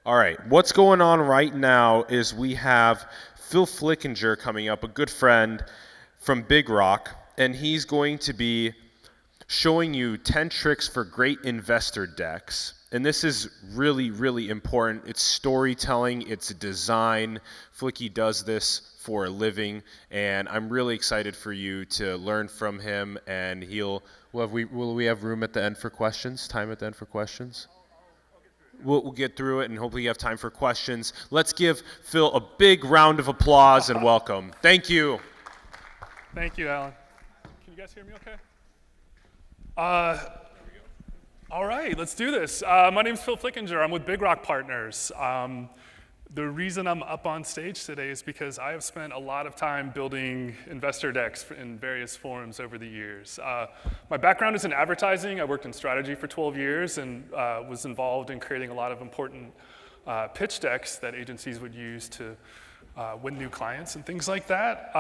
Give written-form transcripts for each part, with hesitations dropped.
All right, what's going on right now is we have Phil Flickinger coming up, a good friend from Big Rock, and he's going to be showing you 10 tricks for great investor decks. And this is really, really important. It's storytelling, it's design. Flicky does this for a living, and I'm really excited for you to learn from him. And will we have room at the end for questions? Time at the end for questions? We'll get through it, and hopefully you have time for questions. Let's give Phil a big round of applause and welcome. Thank you. Thank you, Alan. Can you guys hear me okay? All right, let's do this. My name is Phil Flickinger. I'm with Big Rock Partners. The reason I'm up on stage today is because I have spent a lot of time building investor decks in various forums over the years. My background is in advertising. I worked in strategy for 12 years and was involved in creating a lot of important pitch decks that agencies would use to win new clients and things like that.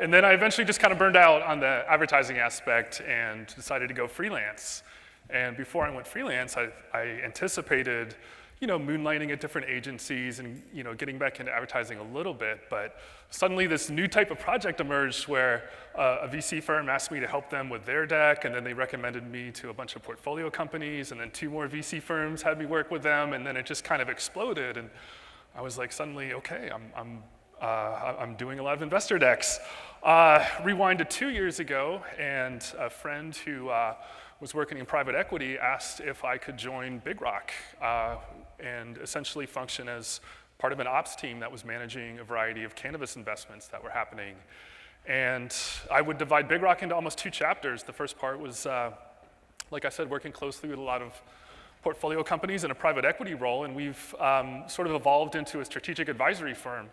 And then I eventually just kind of burned out on the advertising aspect and decided to go freelance. And before I went freelance, I anticipated moonlighting at different agencies and getting back into advertising a little bit, but suddenly this new type of project emerged where a VC firm asked me to help them with their deck, and then they recommended me to a bunch of portfolio companies, and then 2 more VC firms had me work with them, and then it just kind of exploded, and I was like, suddenly, okay, I'm doing a lot of investor decks. Rewind to 2 years ago, and a friend who was working in private equity asked if I could join Big Rock and essentially function as part of an ops team that was managing a variety of cannabis investments that were happening. And I would divide Big Rock into almost 2 chapters. The first part was, like I said, working closely with a lot of portfolio companies in a private equity role, and we've sort of evolved into a strategic advisory firm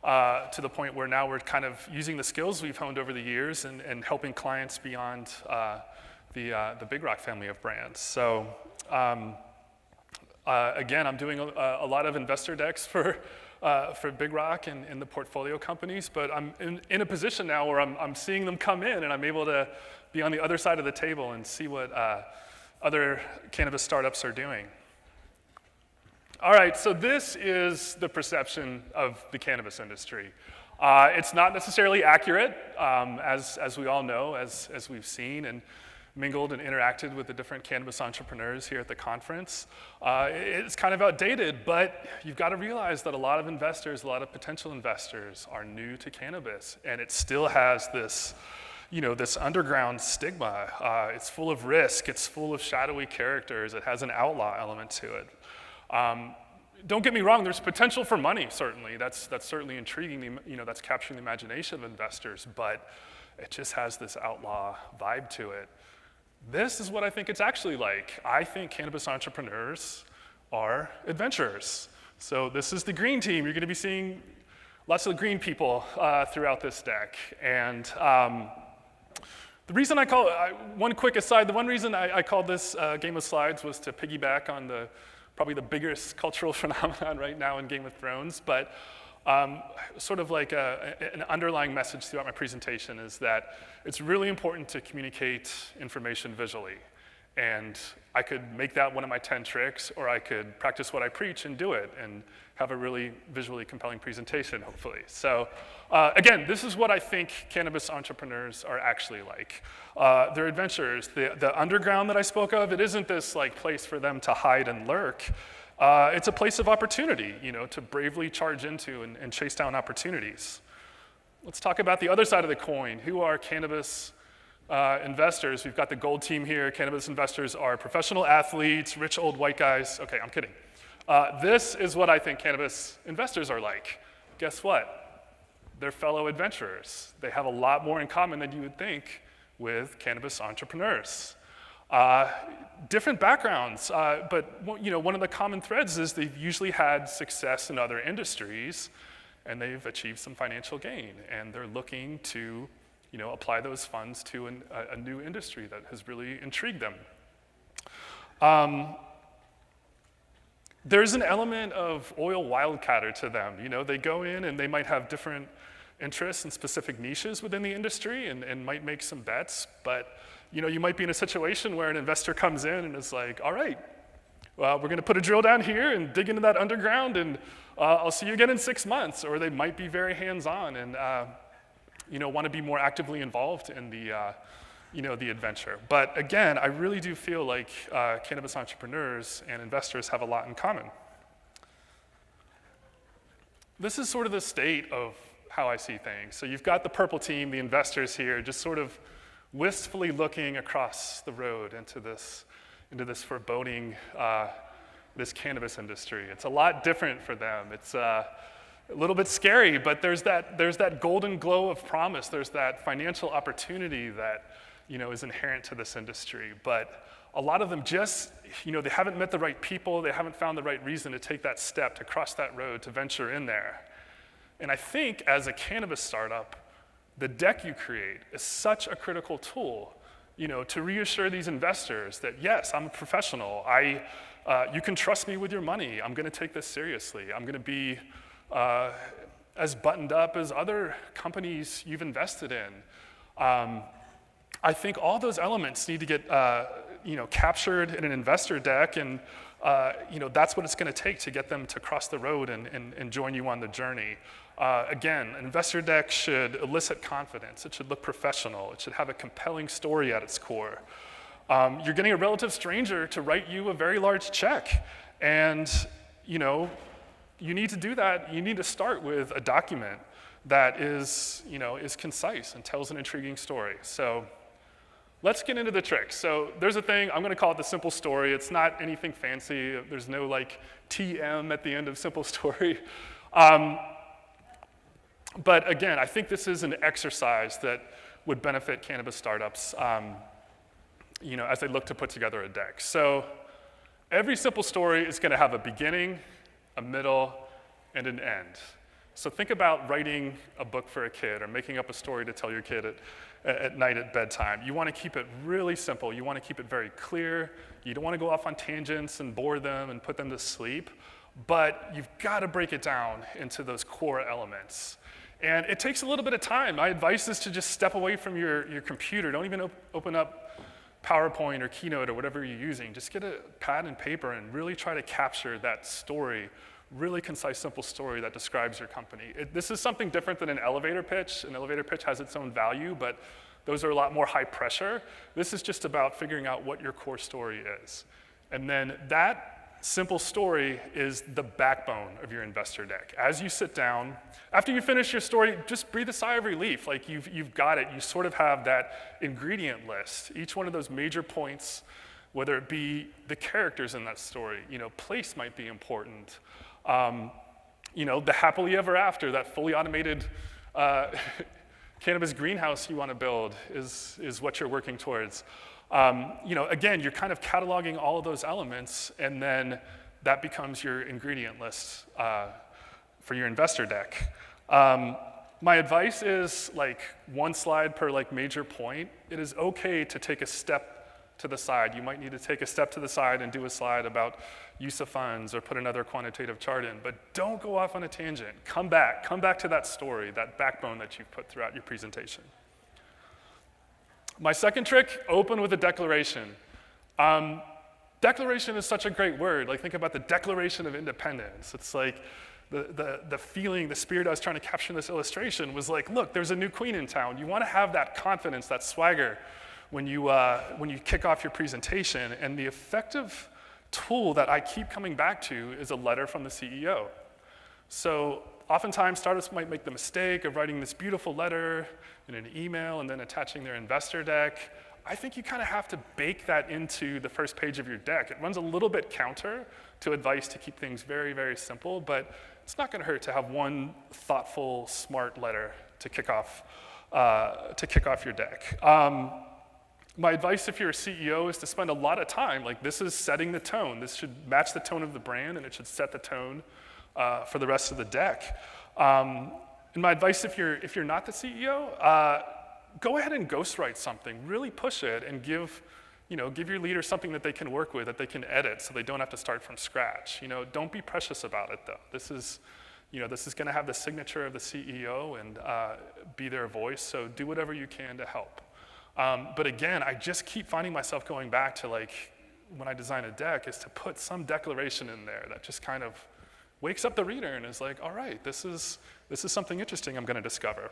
to the point where now we're kind of using the skills we've honed over the years and helping clients beyond the Big Rock family of brands. So again, I'm doing a lot of investor decks for Big Rock and the portfolio companies, but I'm in a position now where I'm seeing them come in, and I'm able to be on the other side of the table and see what other cannabis startups are doing. All right, so this is the perception of the cannabis industry. It's not necessarily accurate, as we all know, as we've seen and mingled and interacted with the different cannabis entrepreneurs here at the conference. It's kind of outdated, but you've got to realize that a lot of investors, a lot of potential investors are new to cannabis, and it still has this, this underground stigma. It's full of risk, it's full of shadowy characters, it has an outlaw element to it. Don't get me wrong, there's potential for money, certainly. That's certainly intriguing, that's capturing the imagination of investors, but it just has this outlaw vibe to it. This is what I think it's actually like. I think cannabis entrepreneurs are adventurers. So this is the green team. You're going to be seeing lots of green people throughout this deck. And the reason I call it, one quick aside, the one reason I called this game of slides was to piggyback on probably the biggest cultural phenomenon right now in Game of Thrones. But sort of like an underlying message throughout my presentation is that it's really important to communicate information visually. And I could make that one of my 10 tricks, or I could practice what I preach and do it and have a really visually compelling presentation, hopefully. So again, this is what I think cannabis entrepreneurs are actually like. They're adventurers. The underground that I spoke of, it isn't this like place for them to hide and lurk. It's a place of opportunity, to bravely charge into and chase down opportunities. Let's talk about the other side of the coin. Who are cannabis investors? We've got the gold team here. Cannabis investors are professional athletes, rich old white guys. Okay, I'm kidding. This is what I think cannabis investors are like. Guess what? They're fellow adventurers. They have a lot more in common than you would think with cannabis entrepreneurs. Different backgrounds, but one of the common threads is they've usually had success in other industries, and they've achieved some financial gain, and they're looking to apply those funds to a new industry that has really intrigued them. There's an element of oil wildcatter to them. They go in and they might have different interests in specific niches within the industry and might make some bets, but you might be in a situation where an investor comes in and is like, all right, we're going to put a drill down here and dig into that underground, and I'll see you again in 6 months. Or they might be very hands-on and want to be more actively involved in the adventure. But again, I really do feel like cannabis entrepreneurs and investors have a lot in common. This is sort of the state of how I see things. So you've got the purple team, the investors here, just sort of wistfully looking across the road into this foreboding, this cannabis industry. It's a lot different for them. It's a little bit scary, but there's that golden glow of promise. There's that financial opportunity that is inherent to this industry. But a lot of them just, they haven't met the right people. They haven't found the right reason to take that step, to cross that road, to venture in there. And I think as a cannabis startup, the deck you create is such a critical tool, to reassure these investors that, yes, I'm a professional. You can trust me with your money. I'm going to take this seriously. I'm going to be as buttoned up as other companies you've invested in. I think all those elements need to get captured in an investor deck, and that's what it's going to take to get them to cross the road and join you on the journey. Again, an investor deck should elicit confidence. It should look professional. It should have a compelling story at its core. You're getting a relative stranger to write you a very large check, and you need to do that. You need to start with a document that is concise and tells an intriguing story. So let's get into the tricks. So there's a thing, I'm gonna call it the simple story. It's not anything fancy. There's no TM at the end of simple story. But again, I think this is an exercise that would benefit cannabis startups as they look to put together a deck. So every simple story is gonna have a beginning, a middle, and an end. So think about writing a book for a kid or making up a story to tell your kid at night at bedtime. You want to keep it really simple. You want to keep it very clear. You don't want to go off on tangents and bore them and put them to sleep, but you've got to break it down into those core elements. And it takes a little bit of time. My advice is to just step away from your computer. Don't even open up PowerPoint or KEYNOTE or whatever you're using. Just get a pad and paper and really try to capture that story, really concise, simple story that describes your company. This is something different than an elevator pitch. An elevator pitch has its own value, but those are a lot more high pressure. This is just about figuring out what your core story is. And then that simple story is the backbone of your investor deck. As you sit down, after you finish your story, just breathe a sigh of relief. Like you've got it. You sort of have that ingredient list. Each one of those major points, whether it be the characters in that story, place might be important. The happily ever after, that fully automated cannabis greenhouse you want to build is what you're working towards. Again, you're kind of cataloging all of those elements, and then that becomes your ingredient list for your investor deck. My advice is one slide per major point. It is okay to take a step to the side. You might need to take a step to the side and do a slide about use of funds or put another quantitative chart in, but don't go off on a tangent. Come back to that story, that backbone that you've put throughout your presentation. My second trick, open with a declaration. Declaration is such a great word. Think about the Declaration of Independence. It's the feeling, the spirit I was trying to capture in this illustration was look, there's a new queen in town. You want to have that confidence, that swagger when you kick off your presentation. And the effective tool that I keep coming back to is a letter from the CEO. So oftentimes startups might make the mistake of writing this beautiful letter in an email and then attaching their investor deck. I think you kind of have to bake that into the first page of your deck. It runs a little bit counter to advice to keep things very, very simple, but it's not going to hurt to have one thoughtful, smart letter to kick off your deck. My advice if you're a CEO is to spend a lot of time, this is setting the tone. This should match the tone of the brand, and it should set the tone for the rest of the deck. And my advice if you're not the CEO, go ahead and ghostwrite something. Really push it and give your leader something that they can work with, that they can edit, so they don't have to start from scratch. Don't be precious about it though. This is going to have the signature of the CEO and be their voice. So do whatever you can to help. But again, I just keep finding myself going back to when I design a deck is to put some declaration in there that just kind of wakes up the reader and is like, all right, this is something interesting I'm going to discover.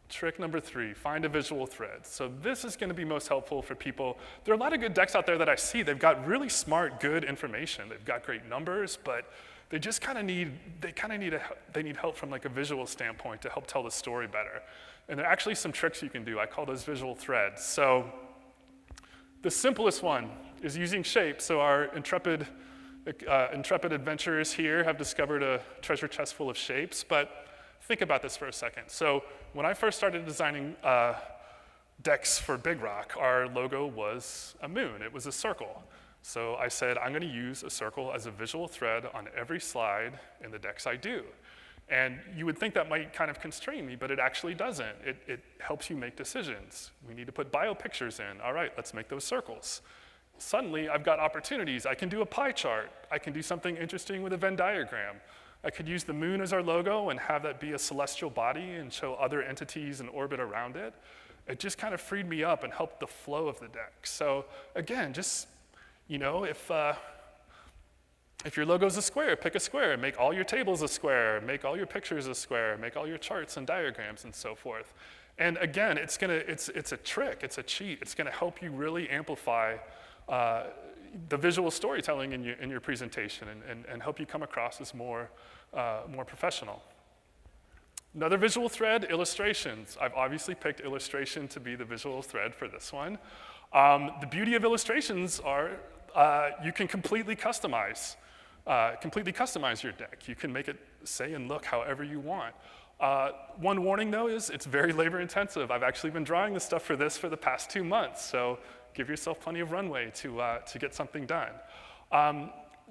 Trick number 3, find a visual thread. So this is going to be most helpful for people. There are a lot of good decks out there that I see. They've got really smart, good information. They've got great numbers, but they just kind of need help from like a visual standpoint to help tell the story better. And there are actually some tricks you can do. I call those visual threads. So the simplest one is using shapes. So our intrepid adventurers here have discovered a treasure chest full of shapes, but think about this for a second. So when I first started designing decks for Big Rock, our logo was a moon. It was a circle. So I said, I'm going to use a circle as a visual thread on every slide in the decks I do. And you would think that might kind of constrain me, but it actually doesn't. It helps you make decisions. We need to put bio pictures in. All right, let's make those circles. Suddenly, I've got opportunities. I can do a pie chart. I can do something interesting with a Venn diagram. I could use the moon as our logo and have that be a celestial body and show other entities in orbit around it. It just kind of freed me up and helped the flow of the deck. So again, just, if your logo's a square, pick a square, make all your tables a square, make all your pictures a square, make all your charts and diagrams and so forth. And again, it's a trick, it's a cheat. It's gonna help you really amplify the visual storytelling in your presentation and help you come across as more professional. Another visual thread, illustrations. I've obviously picked illustration to be the visual thread for this one. The beauty of illustrations are you can completely customize your deck. You can make it say and look however you want. One warning though is it's very labor intensive. I've actually been drawing this stuff for the past 2 months, so give yourself plenty of runway to get something done.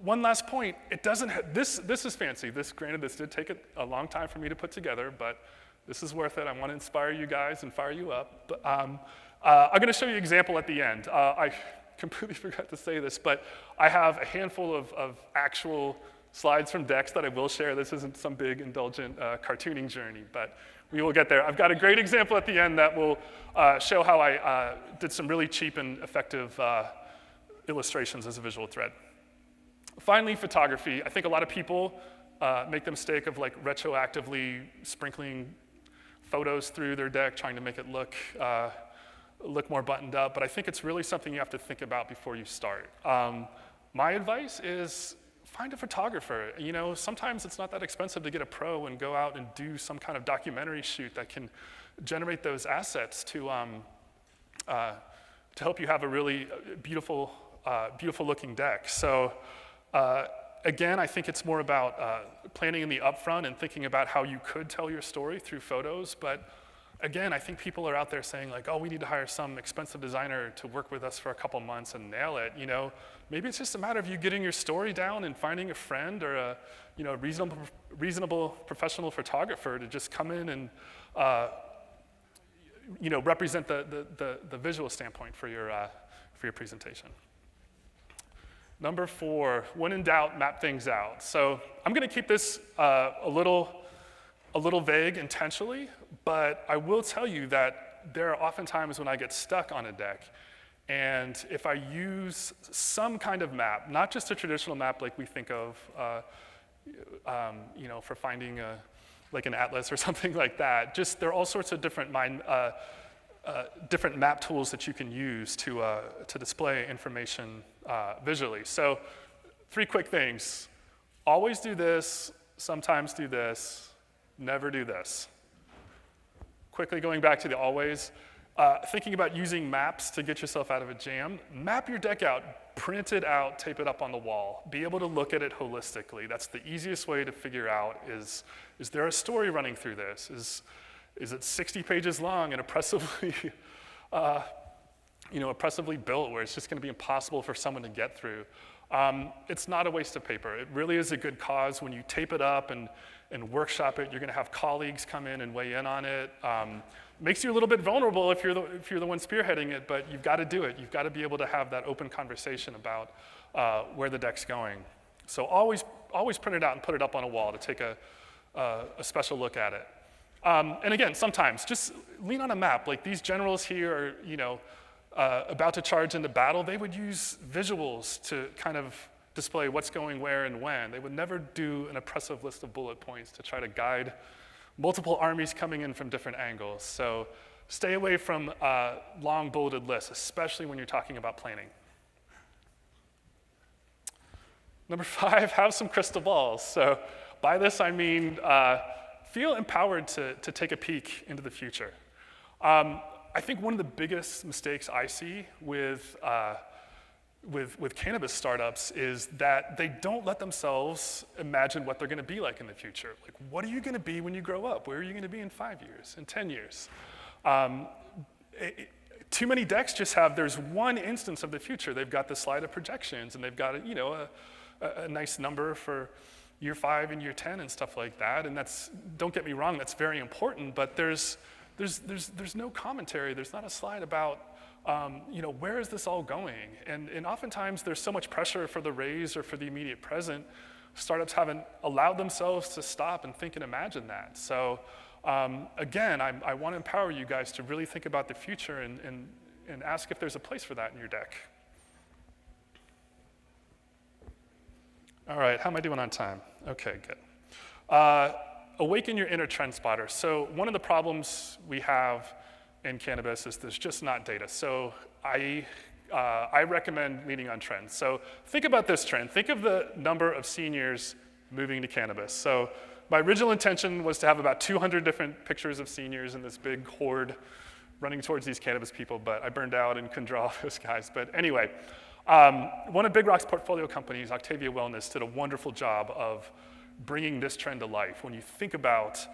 One last point, this is fancy. Granted, this did take a long time for me to put together, but this is worth it. I want to inspire you guys and fire you up. But, I'm gonna show you an example at the end. I completely forgot to say this, but I have a handful of actual slides from decks that I will share. This isn't some big indulgent cartooning journey, but we will get there. I've got a great example at the end that will show how I did some really cheap and effective illustrations as a visual thread. Finally, photography. I think a lot of people make the mistake of like retroactively sprinkling photos through their deck, trying to make it look more buttoned up, but I think it's really something you have to think about before you start. My advice is find a photographer. Sometimes it's not that expensive to get a pro and go out and do some kind of documentary shoot that can generate those assets to help you have a really beautiful looking deck. So again, I think it's more about planning in the upfront and thinking about how you could tell your story through photos, but again, I think people are out there saying like, oh, we need to hire some expensive designer to work with us for a couple months and nail it. Maybe it's just a matter of you getting your story down and finding a friend or a reasonable professional photographer to just come in and represent the visual standpoint for your presentation. Number 4, when in doubt, map things out. So I'm going to keep this a little vague intentionally, but I will tell you that there are often times when I get stuck on a deck, and if I use some kind of map, not just a traditional map like we think of, for finding like an atlas or something like that, just there are all sorts of different map tools that you can use to display information visually. So 3 quick things. Always do this, sometimes do this, never do this. Quickly going back to the always, thinking about using maps to get yourself out of a jam, map your deck out, print it out, tape it up on the wall. Be able to look at it holistically. That's the easiest way to figure out is there a story running through this? Is it 60 pages long and oppressively, oppressively built where it's just gonna be impossible for someone to get through? It's not a waste of paper. It really is a good cause. When you tape it up and workshop it, you're gonna have colleagues come in and weigh in on it. Makes you a little bit vulnerable if you're the one spearheading it, but you've gotta do it. You've gotta be able to have that open conversation about where the deck's going. So always print it out and put it up on a wall to take a special look at it. And again, sometimes just lean on a map. Like these generals here are, about to charge into battle, they would use visuals to kind of display what's going where and when. They would never do an oppressive list of bullet points to try to guide multiple armies coming in from different angles. So stay away from long bulleted lists, especially when you're talking about planning. Number 5, have some crystal balls. So by this I mean feel empowered to take a peek into the future. I think one of the biggest mistakes I see with cannabis startups is that they don't let themselves imagine what they're going to be like in the future. Like, what are you going to be when you grow up? Where are you going to be in 5 years, in 10 years? Too many decks just have, there's one instance of the future. They've got the slide of projections, and they've got a nice number for year 5 and year 10 and stuff like that. And that's, don't get me wrong, that's very important, but there's no commentary. There's not a slide about, where is this all going? And oftentimes there's so much pressure for the raise or for the immediate present, startups haven't allowed themselves to stop and think and imagine that. So again, I want to empower you guys to really think about the future and ask if there's a place for that in your deck. All right, how am I doing on time? Okay, good. Awaken your inner trend spotter. So one of the problems we have in cannabis is there's just not data. So I recommend leaning on trends. So think about this trend. Think of the number of seniors moving to cannabis. So my original intention was to have about 200 different pictures of seniors in this big horde running towards these cannabis people, but I burned out and couldn't draw all those guys. But anyway, one of Big Rock's portfolio companies, Octavia Wellness, did a wonderful job of bringing this trend to life. When you think about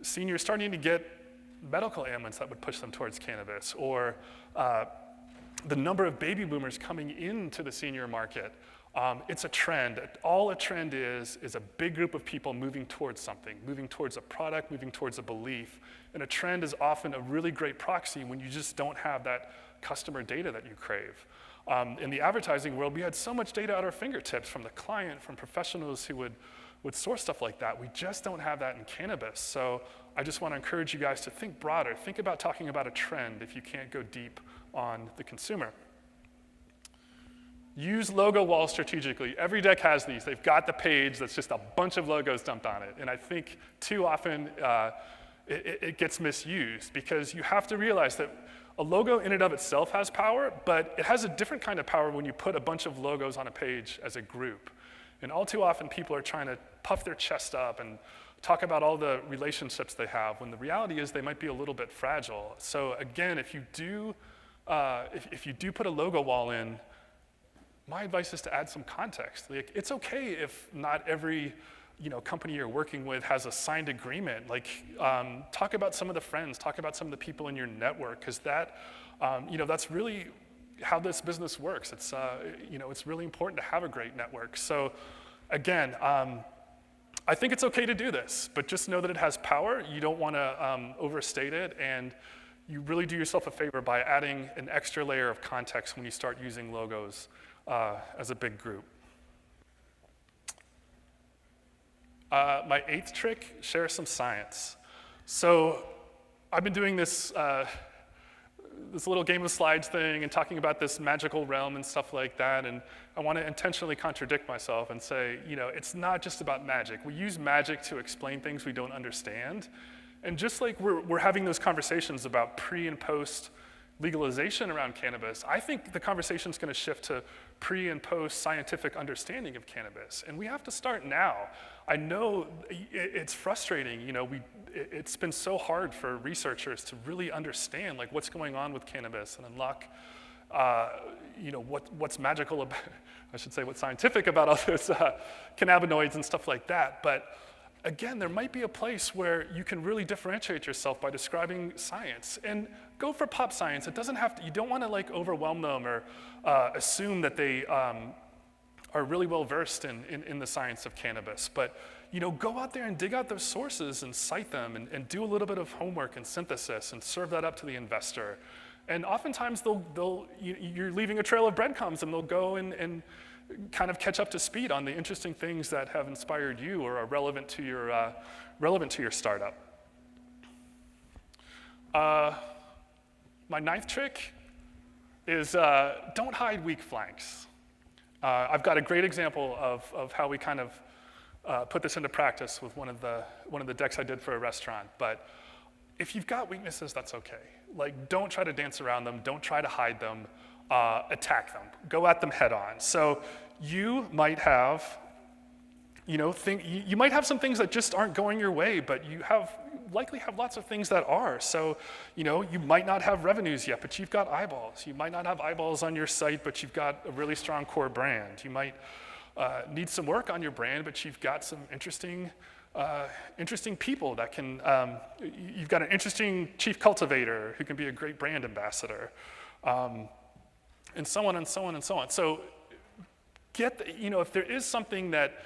seniors starting to get medical ailments that would push them towards cannabis, or the number of baby boomers coming into the senior market, it's a trend. All a trend is a big group of people moving towards something, moving towards a product, moving towards a belief. And a trend is often a really great proxy when you just don't have that customer data that you crave. In the advertising world, we had so much data at our fingertips from the client, from professionals who would source stuff like that. We just don't have that in cannabis. So I just want to encourage you guys to think broader. Think about talking about a trend if you can't go deep on the consumer. Use logo walls strategically. Every deck has these. They've got the page that's just a bunch of logos dumped on it. And I think too often it gets misused, because you have to realize that a logo in and of itself has power, but it has a different kind of power when you put a bunch of logos on a page as a group. And all too often people are trying to puff their chest up and talk about all the relationships they have, when the reality is they might be a little bit fragile. So again, if you do put a logo wall in, my advice is to add some context. Like, it's okay if not every company you're working with has a signed agreement. Like, talk about some of the friends, talk about some of the people in your network, because that, that's really how this business works. It's, it's really important to have a great network. So again, I think it's okay to do this, but just know that it has power. You don't want to overstate it, and you really do yourself a favor by adding an extra layer of context when you start using logos as a big group. My 8th trick, share some science. So I've been doing this little game of slides thing and talking about this magical realm and stuff like that, and I want to intentionally contradict myself and say, it's not just about magic. We use magic to explain things we don't understand, and just like we're having those conversations about pre and post legalization around cannabis, I think the conversation's going to shift to pre and post scientific understanding of cannabis, and we have to start now. I know it's frustrating, it's been so hard for researchers to really understand like what's going on with cannabis and unlock, what's magical about, I should say what's scientific about all those cannabinoids and stuff like that. But again, there might be a place where you can really differentiate yourself by describing science, and go for pop science. It doesn't have to, you don't want to like overwhelm them or assume that they are really well versed in the science of cannabis. But go out there and dig out those sources and cite them, and do a little bit of homework and synthesis and serve that up to the investor. And oftentimes you're leaving a trail of breadcrumbs, and they'll go and kind of catch up to speed on the interesting things that have inspired you or are relevant to your startup. My 9th trick is don't hide weak flanks. I've got a great example of how we kind of put this into practice with one of the decks I did for a restaurant. But if you've got weaknesses, that's okay. Like, don't try to dance around them. Don't try to hide them. Attack them. Go at them head on. So you might have, you might have some things that just aren't going your way, but you likely have lots of things that are. So, you might not have revenues yet, but you've got eyeballs. You might not have eyeballs on your site, but you've got a really strong core brand. You might need some work on your brand, but you've got some interesting people that can, you've got an interesting chief cultivator who can be a great brand ambassador, and so on and so on and so on. So if there is something that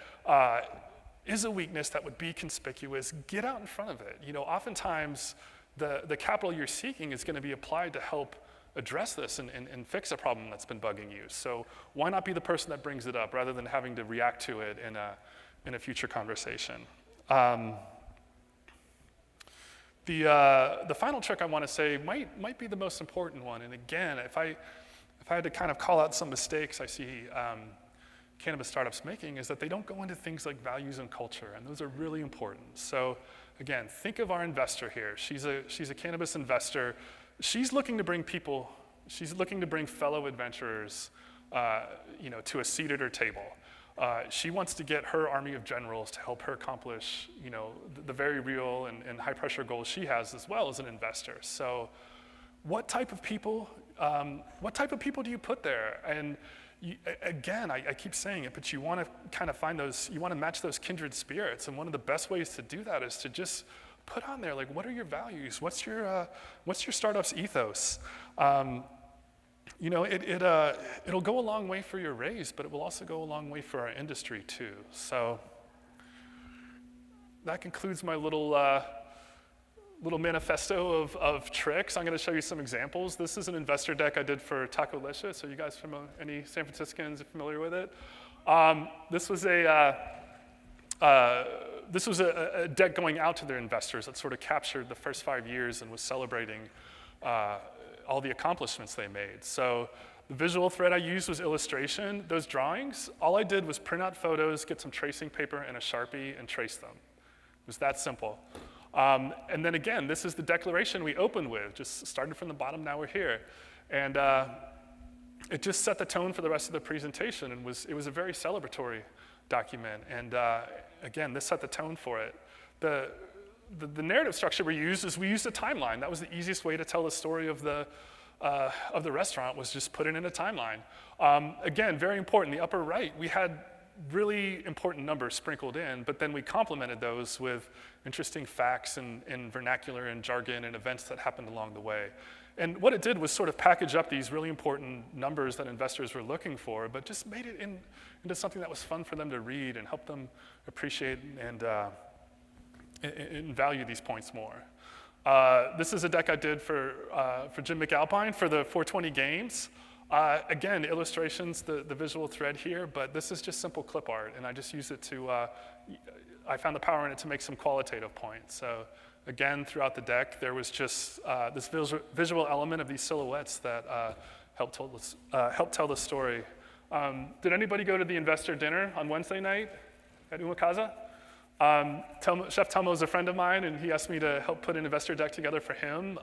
is a weakness that would be conspicuous, get out in front of it. Oftentimes the capital you're seeking is going to be applied to help address this and fix a problem that's been bugging you. So why not be the person that brings it up rather than having to react to it in a future conversation? The final trick I want to say might be the most important one. And again, if I had to kind of call out some mistakes I see cannabis startups making, is that they don't go into things like values and culture, and those are really important. So again, think of our investor here. She's a cannabis investor. She's looking to bring people, she's looking to bring fellow adventurers to a seat at her table. She wants to get her army of generals to help her accomplish the very real and high pressure goals she has as well as an investor. So what type of people do you put there? And again, I keep saying it, but you want to kind of find those, you want to match those kindred spirits. And one of the best ways to do that is to just put on there, like, what are your values? What's your startup's ethos? It'll go a long way for your raise, but it will also go a long way for our industry too. So that concludes my little manifesto of tricks. I'm going to show you some examples. This is an investor deck I did for Taco Licious. Are you guys any San Franciscans familiar with it? This was a deck going out to their investors that sort of captured the first 5 years and was celebrating all the accomplishments they made. So the visual thread I used was illustration. Those drawings, all I did was print out photos, get some tracing paper and a Sharpie, and trace them. It was that simple. And then again, this is the declaration we opened with, just started from the bottom, now we're here. And it just set the tone for the rest of the presentation, and it was a very celebratory document. And again, this set the tone for it. The narrative structure we used is we used a timeline. That was the easiest way to tell the story of the restaurant, was just put it in a timeline. Again, very important, the upper right, we had really important numbers sprinkled in, but then we complemented those with interesting facts and vernacular and jargon and events that happened along the way. And what it did was sort of package up these really important numbers that investors were looking for, but just made it into something that was fun for them to read and help them appreciate and value these points more. This is a deck I did for Jim McAlpine for the 420 games. Again, illustrations, the visual thread here, but this is just simple clip art, and I just use it to, I found the power in it to make some qualitative points. So again, throughout the deck, there was just this visual element of these silhouettes that helped tell the story. Did anybody go to the investor dinner on Wednesday night at Umakaza? Chef Telmo is a friend of mine, and he asked me to help put an investor deck together for him.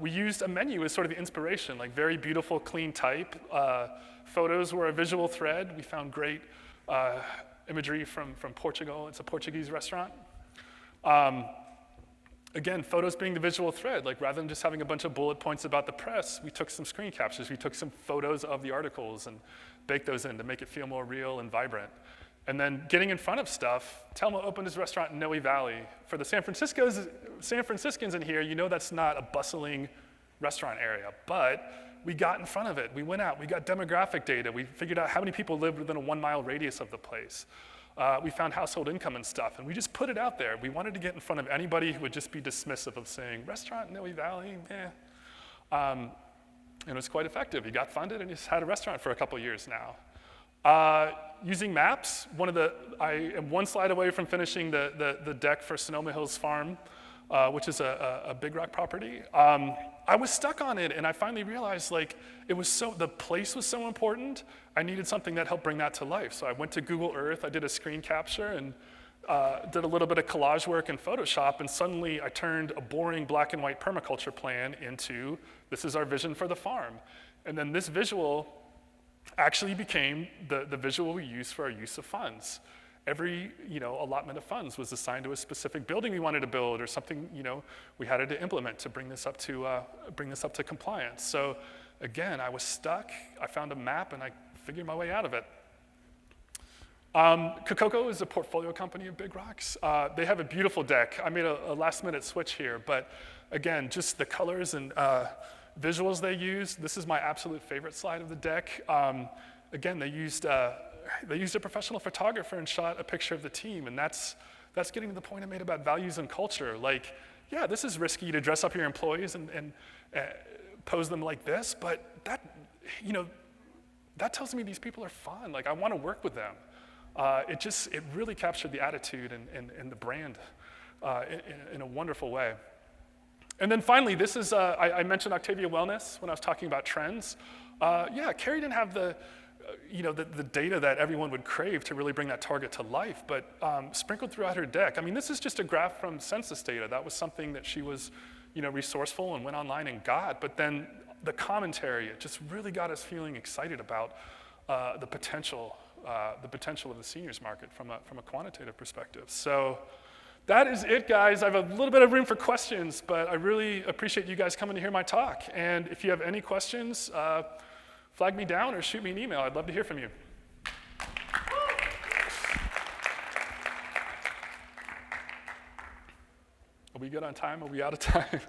We used a menu as sort of the inspiration, like very beautiful, clean type. Photos were a visual thread. We found great imagery from Portugal. It's a Portuguese restaurant. Again, photos being the visual thread, like rather than just having a bunch of bullet points about the press, we took some screen captures. We took some photos of the articles and baked those in to make it feel more real and vibrant. And then getting in front of stuff, Telmo opened his restaurant in Noe Valley. For the San Franciscans in here, that's not a bustling restaurant area, but we got in front of it. We went out, we got demographic data. We figured out how many people lived within a 1 mile radius of the place. We found household income and stuff, and we just put it out there. We wanted to get in front of anybody who would just be dismissive of saying, restaurant in Noe Valley, and it was quite effective. He got funded, and he's had a restaurant for a couple years now. Using maps, I am one slide away from finishing the deck for Sonoma Hills Farm which is a Big Rock property. I was stuck on it, and I finally realized like the place was so important. I needed something that helped bring that to life. So I went to Google Earth, I did a screen capture, and did a little bit of collage work in Photoshop, and suddenly I turned a boring black and white permaculture plan into, this is our vision for the farm. And then this visual actually became the visual we use for our use of funds. Every allotment of funds was assigned to a specific building we wanted to build, or something we had to implement to bring this up to compliance. So again, I was stuck. I found a map and I figured my way out of it. Kokoko is a portfolio company of Big Rocks. They have a beautiful deck. I made a last-minute switch here, but again, just the colors and visuals they use. This is my absolute favorite slide of the deck. Again, they used a professional photographer and shot a picture of the team, and that's getting to the point I made about values and culture. Like, yeah, this is risky to dress up your employees and pose them like this, but that tells me these people are fun. Like, I want to work with them. It really captured the attitude and the brand in a wonderful way. And then finally, this is, I mentioned Octavia Wellness when I was talking about trends. Yeah, Carrie didn't have the data that everyone would crave to really bring that target to life, but sprinkled throughout her deck. I mean, this is just a graph from census data. That was something that she was, resourceful and went online and got, but then the commentary, it just really got us feeling excited about the potential of the seniors market from a quantitative perspective. So that is it, guys. I have a little bit of room for questions, but I really appreciate you guys coming to hear my talk. And if you have any questions, flag me down or shoot me an email. I'd love to hear from you. Are we good on time? Are we out of time?